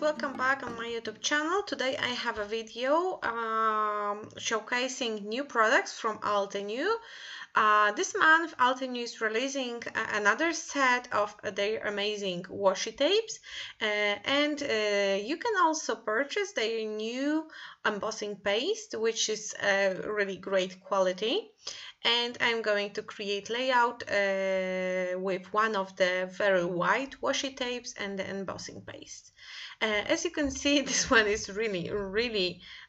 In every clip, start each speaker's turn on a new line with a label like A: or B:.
A: welcome back on my YouTube channel. Today I have a video showcasing new products from Altenew. This month Altenew is releasing another set of their amazing washi tapes, and you can also purchase their new embossing paste, which is really great quality. And I'm going to create layout with one of the very white washi tapes and the embossing paste. As you can see, this one is really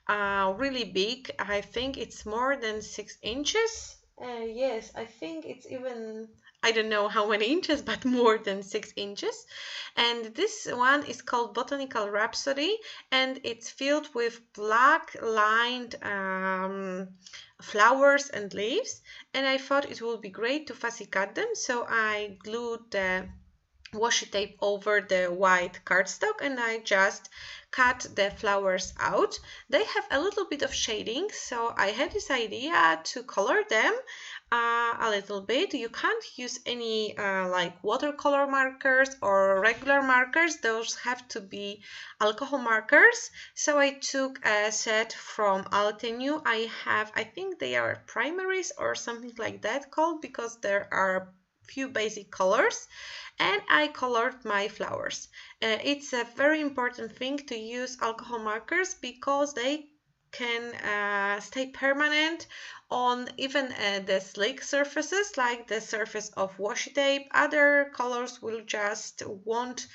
A: big. I think it's more than 6 inches. Yes, I think it's even, I don't know how many inches, but more than 6 inches. And this one is called Botanical Rhapsody, and it's filled with black lined flowers and leaves. And I thought it would be great to fussy cut them, so I glued the washi tape over the white cardstock and I just cut the flowers out. They have a little bit of shading, so I had this idea to color them a little bit. You can't use any like watercolor markers or regular markers. Those have to be alcohol markers. So I took a set from Altenew. I think they are primaries or something like that called, because there are few basic colors, and I colored my flowers. It's a very important thing to use alcohol markers because they can stay permanent on even the slick surfaces like the surface of washi tape. Other colors will just won't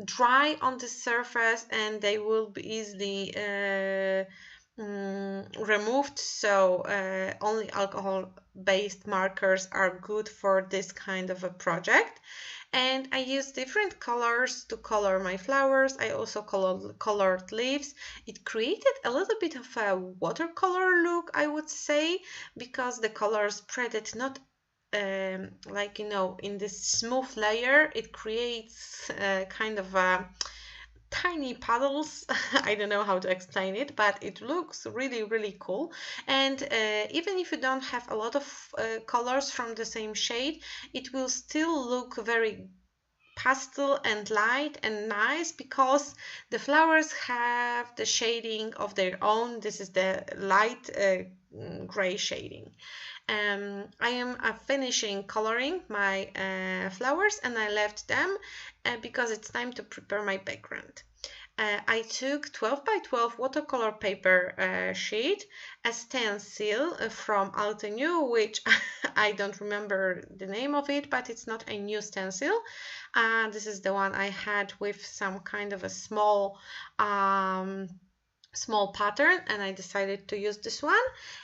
A: dry on the surface and they will be easily removed, so only alcohol-based markers are good for this kind of a project. And I used different colors to color my flowers. I also colored leaves. It created a little bit of a watercolor look, I would say, because the colors spread it not like, you know, in this smooth layer. It creates kind of a tiny puddles. I don't know how to explain it, but it looks really cool. And even if you don't have a lot of colors from the same shade, it will still look very pastel and light and nice because the flowers have the shading of their own. This is the light gray shading. I am finishing coloring my flowers and I left them because it's time to prepare my background. I took 12 by 12 watercolor paper sheet, a stencil from Altenew, which I don't remember the name of it, but it's not a new stencil. This is the one I had with some kind of a small pattern, and I decided to use this one.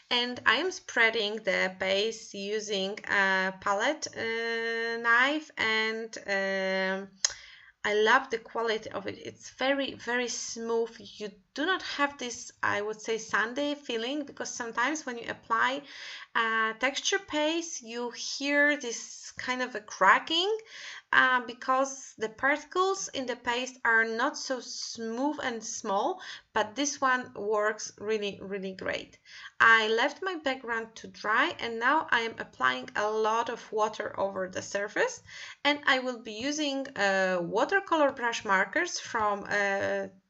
A: And I am spreading the base using a palette knife, and I love the quality of it. It's very smooth. You do not have this, I would say, sandy feeling, because sometimes when you apply texture paste, you hear this kind of a cracking because the particles in the paste are not so smooth and small, but this one works really great. I left my background to dry, and now I am applying a lot of water over the surface, and I will be using watercolor brush markers from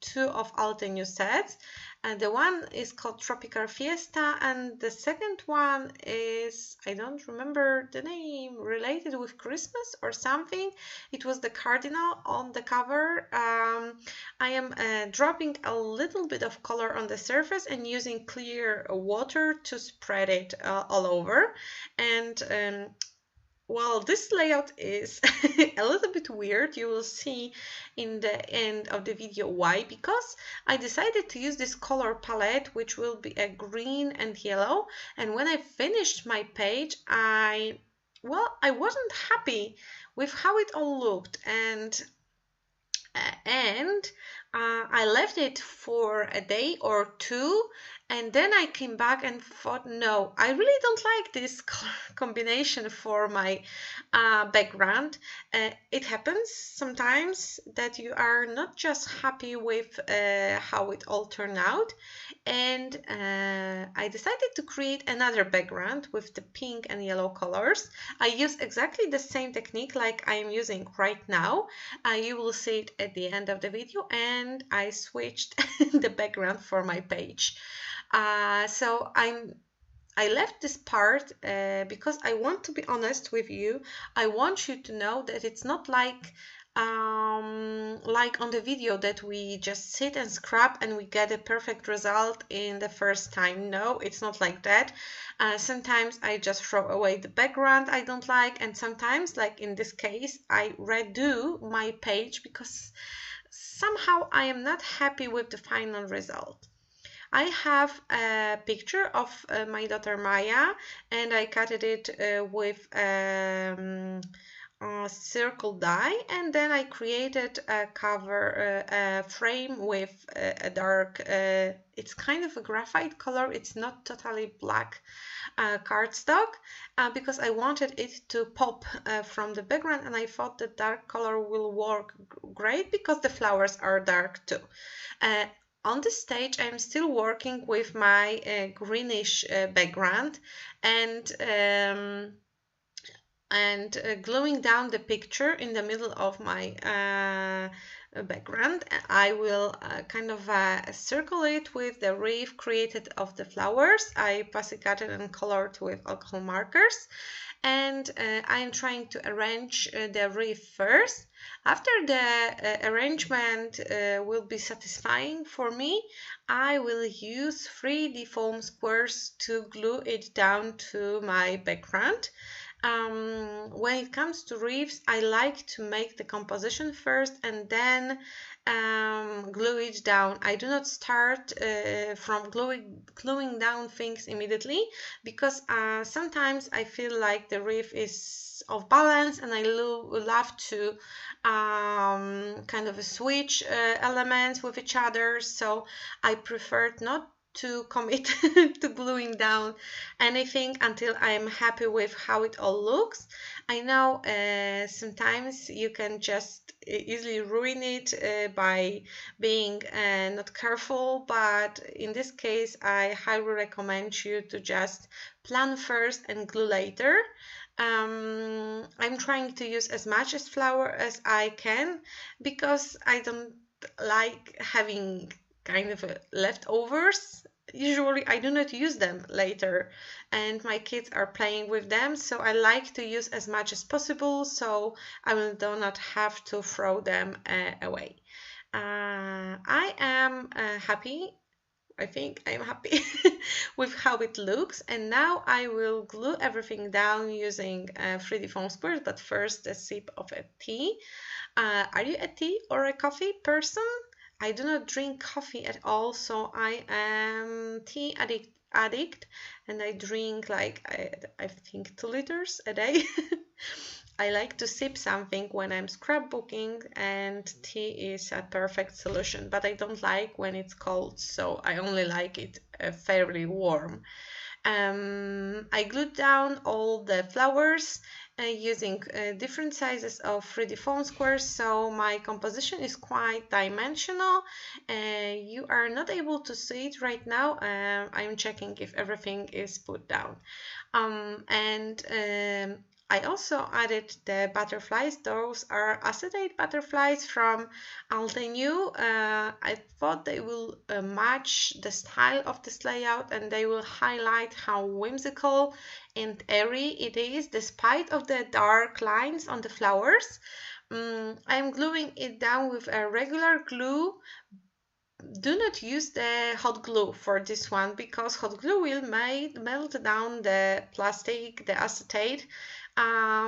A: 2 of Altenew sets. And the one is called Tropical Fiesta, and the second one is, I don't remember the name, related with Christmas or something. It was the cardinal on the cover. I am dropping a little bit of color on the surface and using clear water to spread it all over. And well, this layout is a little bit weird. You will see in the end of the video why, because I decided to use this color palette, which will be a green and yellow. And when I finished my page, I wasn't happy with how it all looked, and I left it for a day or two, And then I came back and thought, no, I really don't like this combination for my background. It happens sometimes that you are not just happy with how it all turned out. And I decided to create another background with the pink and yellow colors. I use exactly the same technique like I am using right now. You will see it at the end of the video, and I switched the background for my page. So I left this part because I want to be honest with you. I want you to know that it's not like on the video that we just sit and scrap and we get a perfect result in the first time. No, it's not like that. Sometimes I just throw away the background I don't like, and sometimes, like in this case, I redo my page because somehow I am not happy with the final result. I have a picture of my daughter Maya, and I cut it with a circle die, and then I created a cover, a frame with a dark, it's kind of a graphite color, it's not totally black cardstock, because I wanted it to pop from the background, and I thought the dark color will work great because the flowers are dark too. On this stage, I'm still working with my greenish background, and gluing down the picture in the middle of my background. I will kind of circle it with the reef created of the flowers. I pussy cutted and colored with alcohol markers, and I'm trying to arrange the reef first. After the arrangement will be satisfying for me, I will use 3D foam squares to glue it down to my background. When it comes to reefs, I like to make the composition first and then glue it down. I do not start from gluing down things immediately, because sometimes I feel like the reef is off balance, and I love to kind of switch elements with each other, so I preferred not to commit to gluing down anything until I'm happy with how it all looks. I know sometimes you can just easily ruin it by being not careful, but in this case I highly recommend you to just plan first and glue later. I'm trying to use as much as flour as I can, because I don't like having kind of leftovers. Usually I do not use them later, and my kids are playing with them, so I like to use as much as possible, so I will do not have to throw them away. I am happy. I think I'm happy with how it looks, and now I will glue everything down using 3D foam squares, but first a sip of a tea. Are you a tea or a coffee person? I do not drink coffee at all, so I am tea addict, and I drink like I think 2 liters a day. I like to sip something when I'm scrapbooking, and tea is a perfect solution, but I don't like when it's cold, so I only like it fairly warm. I glued down all the flowers using different sizes of 3D foam squares, so my composition is quite dimensional. You are not able to see it right now. I'm checking if everything is put down. I also added the butterflies. Those are acetate butterflies from Altenew. I thought they will match the style of this layout, and they will highlight how whimsical and airy it is despite of the dark lines on the flowers. I'm gluing it down with a regular glue. Do not use the hot glue for this one, because hot glue will melt down the plastic, the acetate.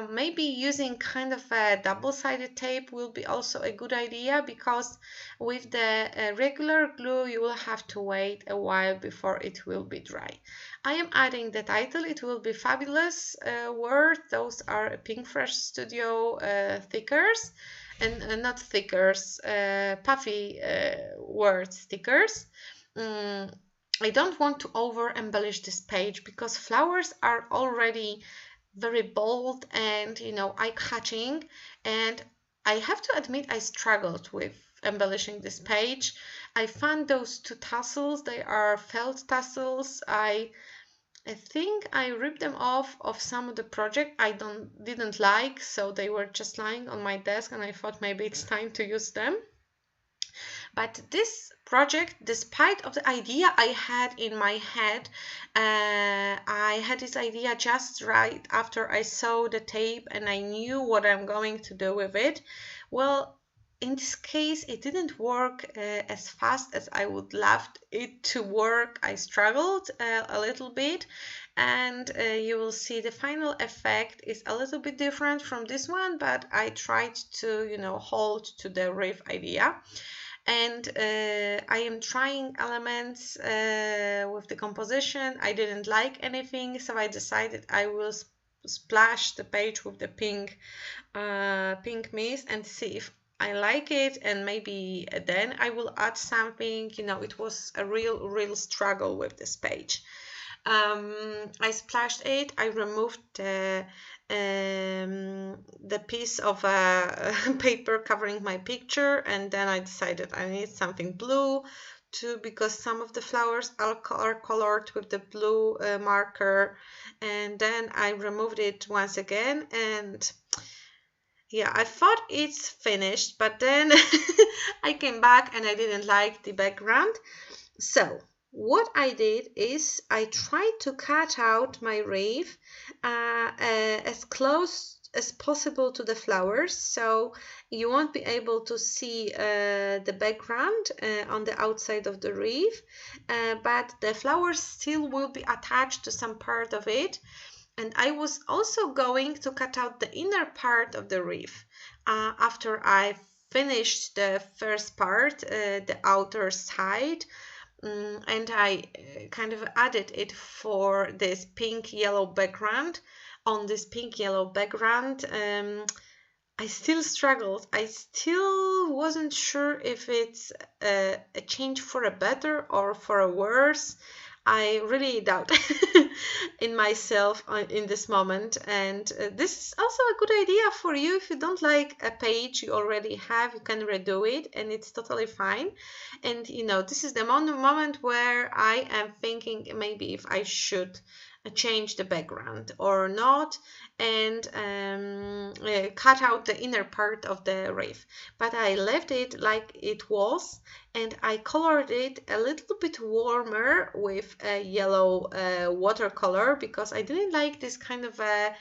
A: Maybe using kind of a double-sided tape will be also a good idea, because with the regular glue you will have to wait a while before it will be dry. I am adding the title. It will be Fabulous Word. Those are Pink Fresh Studio stickers, and not stickers, puffy word stickers. I don't want to over embellish this page because flowers are already very bold and, you know, eye-catching, and I have to admit I struggled with embellishing this page. I found those two tassels, they are felt tassels. I think I ripped them off of some of the project I didn't like, so they were just lying on my desk and I thought maybe it's time to use them. But this project, despite of the idea I had in my head, I had this idea just right after I saw the tape and I knew what I'm going to do with it. Well, in this case, it didn't work as fast as I would love it to work. I struggled a little bit, and you will see the final effect is a little bit different from this one, but I tried to, you know, hold to the reef idea. And I am trying elements with the composition. I didn't like anything, so I decided I will splash the page with the pink mist and see if I like it, and maybe then I will add something. You know, it was a real struggle with this page. I splashed it. I removed the piece of paper covering my picture, and then I decided I need something blue too, because some of the flowers are colored with the blue marker. And then I removed it once again, and yeah, I thought it's finished, but then I came back and I didn't like the background. So what I did is I tried to cut out my reef as close as possible to the flowers, so you won't be able to see the background on the outside of the reef, but the flowers still will be attached to some part of it. And I was also going to cut out the inner part of the reef after I finished the first part, the outer side. And I kind of added it for this pink yellow background. On this pink yellow background, I still struggled. I still wasn't sure if it's a change for a better or for a worse. I really doubt in myself in this moment, and this is also a good idea for you. If you don't like a page you already have, you can redo it and it's totally fine. And you know, this is the moment where I am thinking maybe if I should change the background or not, and cut out the inner part of the reef. But I left it like it was, and I colored it a little bit warmer with a yellow watercolor, because I didn't like this kind of a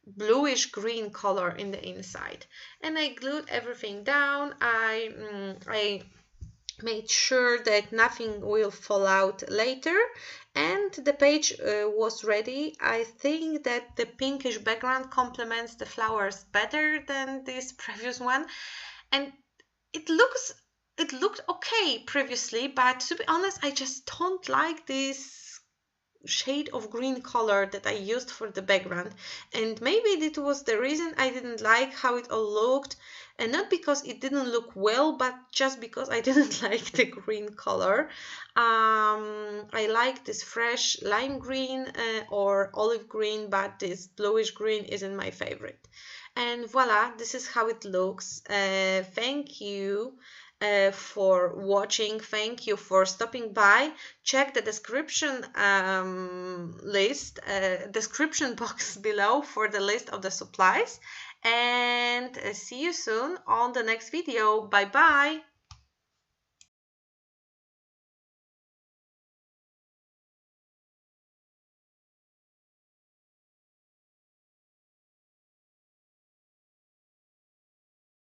A: bluish green color in the inside. And I glued everything down. I made sure that nothing will fall out later, and the page was ready. I think that the pinkish background complements the flowers better than this previous one, and it looked okay previously, but to be honest, I just don't like this shade of green color that I used for the background, and maybe that was the reason I didn't like how it all looked, and not because it didn't look well, but just because I didn't like the green color. I like this fresh lime green or olive green, but this bluish green isn't my favorite. And voila, this is how it looks. Thank you for watching. Thank you for stopping by. Check the description description box below for the list of the supplies, and see you soon on the next video. Bye bye.